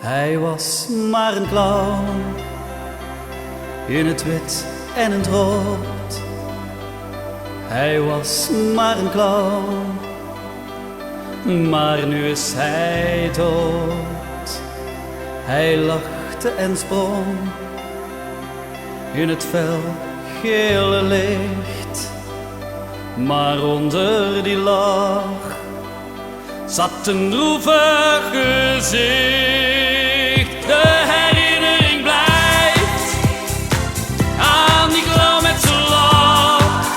Hij was maar een clown, in het wit en in het rood. Hij was maar een clown, maar nu is hij dood. Hij lachte en sprong in het fel gele licht, maar onder die lach zat een droevig gezicht. De herinnering blijft aan die clown met zijn lach.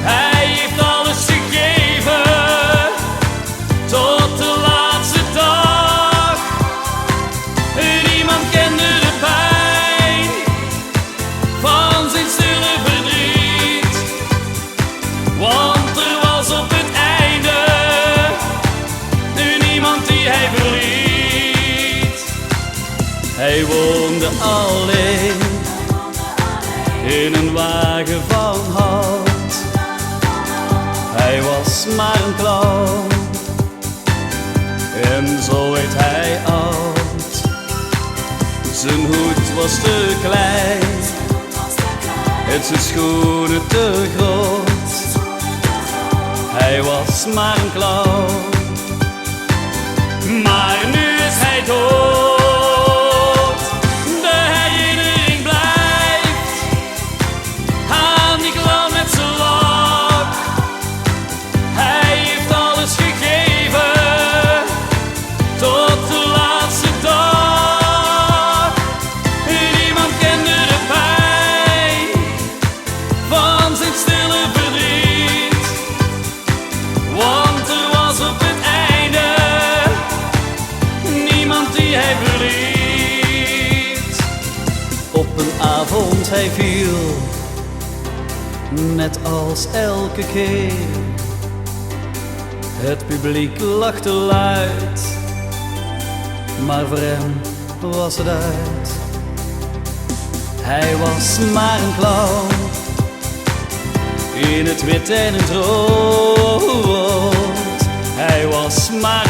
Hij heeft alles gegeven tot de laatste dag. Niemand kende de pijn van zijn stille verdriet, want er was op het einde niemand die hij verliet. Hij woonde alleen in een wagen van hout. Hij was maar een clown en zo werd hij oud. Zijn hoed was te klein en zijn schoenen te groot. Hij was maar een clown, maar nu is hij dood. De herinnering blijft aan die clown met zijn lach. Hij heeft alles gegeven tot de laatste dag. Niemand kende de pijn van zijn stille verdriet, want er was op het einde niemand die hij verliet. Op een avond hij viel, net als elke keer. Het publiek lachte luid, maar voor hem was het uit. Hij was maar een clown, in het wit en het rood. Hij was maar